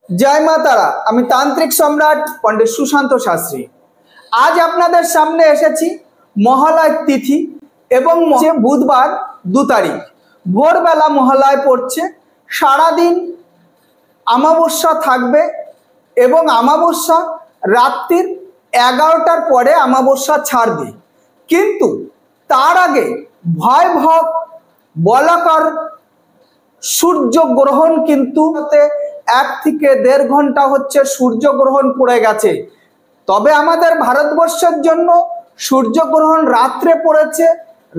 जय मा तारा। আমি তান্ত্রিক সম্রাট পণ্ডিত সুশান্ত শাস্ত্রী। আজ আপনাদের সামনে এসেছি মহালয় তিথি এবং বুধবার 2 তারিখ ভোরবেলা মহালয় পড়ছে, সারাদিন অমাবস্যা থাকবে এবং অমাবস্যা রাত্রির 11টার পরে অমাবস্যা ছাড়বে। কিন্তু তার আগে ভয়াবহ বলাকার সূর্যগ্রহণ কিন্তু 1 থেকে 1.5 ঘন্টা হচ্ছে সূর্যগ্রহণ পড়ে গেছে। তবে আমাদের ভারতবর্ষের জন্য সূর্যগ্রহণ রাত্রে পড়েছে,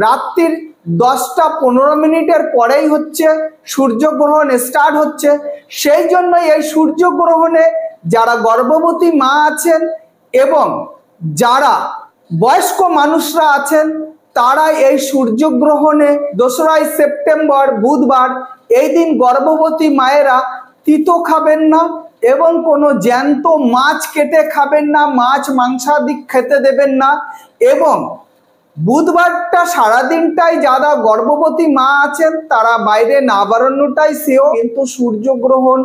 রাত্রির 10টা 15 মিনিটের পরেই হচ্ছে সূর্যগ্রহণ স্টার্ট হচ্ছে। সেই জন্য এই সূর্যগ্রহণে যারা গর্ভবতী মা আছেন এবং যারা বয়স্ক মানুষরা আছেন তারা এই সূর্যগ্রহণে 2রা সেপ্টেম্বর বুধবার এই দিন গর্ভবতী মায়েরা তিতো খাবেন না এবং কোনো জ্যান্ত মাছ কেটে খাবেন না, মাছ মাংসাদি খেতে দেবেন না। এবং বুধবারটা সারাদিনটাই যারা গর্ভবতী মা আছেন তারা বাইরে না বেরোনোটাই শ্রেয়। কিন্তু সূর্যগ্রহণ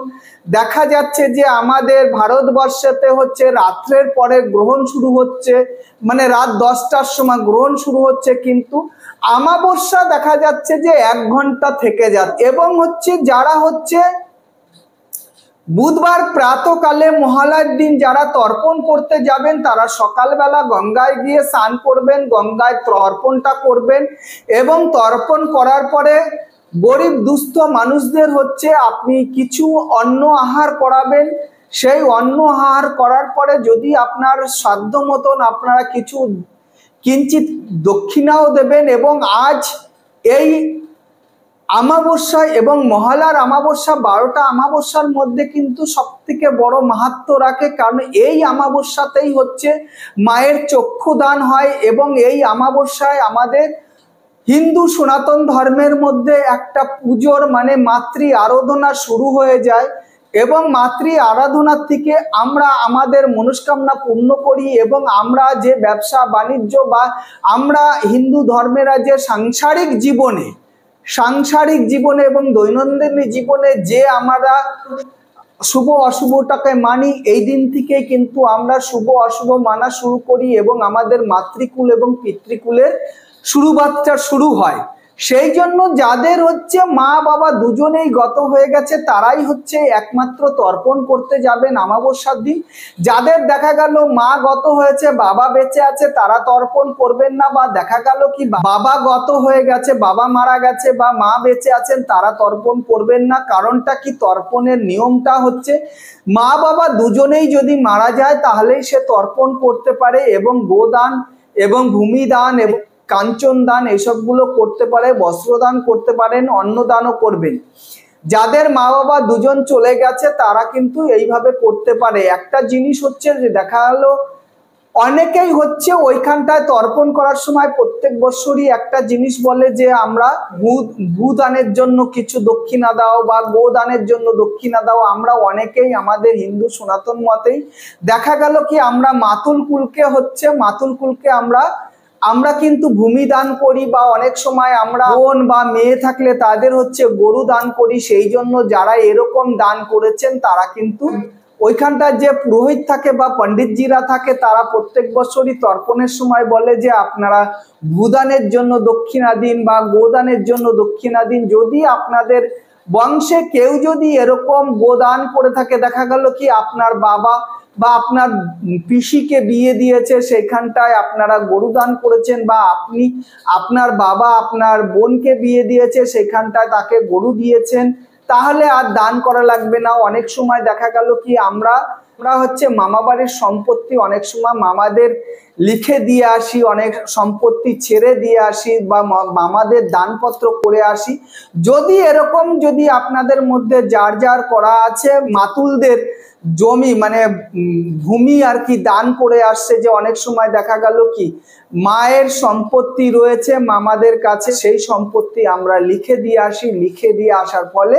দেখা যাচ্ছে যে আমাদের ভারতবর্ষেতে হচ্ছে রাত্রের পরে গ্রহণ শুরু হচ্ছে, মানে রাত 10টার সময় গ্রহণ শুরু হচ্ছে, কিন্তু অমাবস্যা দেখা যাচ্ছে যে 1 ঘন্টা থেকে যাচ্ছে। এবং হচ্ছে যারা হচ্ছে বুধবার প্রাতকালে মহালয়ার দিন যারা তর্পণ করতে যাবেন তারা সকালবেলা গঙ্গায় গিয়ে স্নান করবেন, গঙ্গায় তর্পণটা করবেন এবং তর্পণ করার পরে গরিব দুস্থ মানুষদের হচ্ছে আপনি কিছু অন্ন আহার করাবেন। সেই অন্ন আহার করার পরে যদি আপনার সাধ্য মতন আপনারা কিঞ্চিত দক্ষিণাও দেবেন। এবং আজ এই অমাবস্যা এবং মহালয়ার অমাবস্যা 12টা অমাবস্যার মধ্যে কিন্তু সবথেকে বড় মাহাত্ম্য রাখে, কারণ এই অমাবস্যাতেই হচ্ছে মায়ের চক্ষুদান হয়। এবং এই অমাবস্যায় আমাদের হিন্দু সনাতন ধর্মের মধ্যে একটা পুজোর মানে মাতৃ আরাধনা শুরু হয়ে যায় এবং মাতৃ আরাধনার থেকে আমরা আমাদের মনস্কামনা পূর্ণ করি। এবং আমরা যে ব্যবসা বাণিজ্য বা আমরা হিন্দু ধর্মেরা যে সাংসারিক জীবনে এবং দৈনন্দিন জীবনে যে আমরা শুভ অশুভটাকে মানি, এই দিন থেকে কিন্তু আমরা শুভ অশুভ মানা শুরু করি এবং আমাদের মাতৃকুল এবং পিতৃকুলের শুরুবাতটা শুরু হয়। সেই জন্য যাদের হচ্ছে মা বাবা দুজনেই গত হয়ে গেছে তারাই হচ্ছে একমাত্র তর্পণ করতে যাবেন অমাবস্যার দিন। যাদের দেখা গেল মা গত হয়েছে বাবা বেঁচে আছে তারা তর্পণ করবেন না, বা দেখা গেল কি বাবা গত হয়ে গেছে, বাবা মারা গেছে বা মা বেঁচে আছেন তারা তর্পণ করবেন না। কারণটা কি, তর্পণের নিয়মটা হচ্ছে মা বাবা দুজনেই যদি মারা যায় তাহলেই সে তর্পণ করতে পারে এবং গোদান এবং ভূমিদান এবং কাঞ্চন দান এসবগুলো করতে পারে, বস্ত্রদান করতে পারেন, অন্নদানও করবেন। যাদের মা বাবা দুজন চলে গেছে তারা কিন্তু এইভাবে করতে পারে। একটা জিনিস হচ্ছে যে দেখা গেল অনেকেই হচ্ছে ওইখানটায় তর্পণ করার সময় প্রত্যেক বছরই একটা জিনিস বলে যে আমরা ভূদানের জন্য কিছু দক্ষিণা দাও বা গোদানের জন্য দক্ষিণা দাও। আমরা অনেকেই আমাদের হিন্দু সনাতন মতেই দেখা গেল কি আমরা মাতুল কুলকে আমরা কিন্তু ভূমি দান করি, বা অনেক সময় আমরা বোন বা মেয়ে থাকলে তাদের হচ্ছে গরু দান করি। সেই জন্য যারা এরকম দান করেছেন তারা কিন্তু ওইখানটা যে পুরোহিত থাকে বা পণ্ডিতজিরা থাকে তারা প্রত্যেক বছরই তর্পণের সময় বলে যে আপনারা ভূদানের জন্য দক্ষিণা দিন বা গোদানের জন্য দক্ষিণা দিন। যদি আপনাদের বংশে কেউ যদি এরকম গোদান করে থাকে, দেখা গেল কি আপনার বাবা বা আপনার পিসিকে বিয়ে দিয়েছে সেখানটায় আপনারা গরু দান করেছেন, বা আপনার বাবা আপনার বোনকে বিয়ে দিয়েছে সেখানটায় তাকে গরু দিয়েছেন, তাহলে আর দান করা লাগবে না। অনেক সময় দেখা গেল কি আমরা হচ্ছে মামা বাড়ির সম্পত্তি অনেক সময় মামাদের লিখে দিয়ে আসি, অনেক সম্পত্তি ছেড়ে দিয়ে আসি বা মামাদের দানপত্র করে আসি। যদি এরকম যদি আপনাদের মধ্যে যার করা আছে মাতুলদের জমি মানে ভূমি আর কি দান করে আসছে, যে অনেক সময় দেখা গেল কি মায়ের সম্পত্তি রয়েছে মামাদের কাছে, সেই সম্পত্তি আমরা লিখে দিয়ে আসি। লিখে দিয়ে আসার ফলে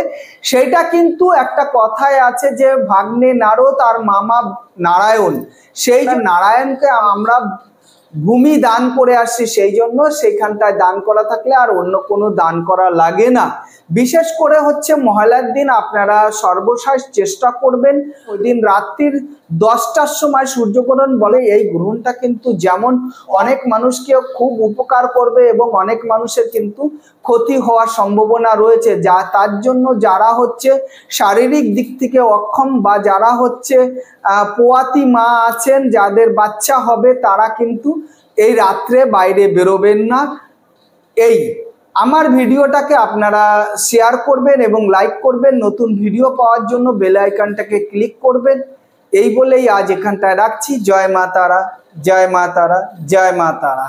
সেইটা কিন্তু একটা কথায় আছে যে ভাগ্নে নারদ আর মামা নারায়ণ, সেই নারায়ণকে আমরা ভূমি দান করে আসছি, সেই জন্য সেইখানটায় দান করা থাকলে আর অন্য কোনো দান করা লাগে না। বিশেষ করে হচ্ছে মহালয়ার দিন আপনারা সর্বশেষ চেষ্টা করবেন ওই দিন রাত্রির 10টার সময় সূর্যগ্রহণ বলে, এই গ্রহণটা কিন্তু যেমন অনেক মানুষকে খুব উপকার করবে এবং অনেক মানুষের কিন্তু ক্ষতি হওয়ার সম্ভাবনা রয়েছে, যা তার জন্য যারা হচ্ছে শারীরিক দিক থেকে অক্ষম বা যারা হচ্ছে পোয়াতি মা আছেন যাদের বাচ্চা হবে তারা কিন্তু এই রাত্রে বাইরে বেরোবেন না। এই আমার ভিডিওটাকে আপনারা শেয়ার করবেন এবং লাইক করবেন, নতুন ভিডিও পাওয়ার জন্য বেল আইকনটাকে ক্লিক করবেন। এই বলেই আজ এখানটায় রাখছি। জয় মা তারা, জয় মা তারা, জয় মা তারা।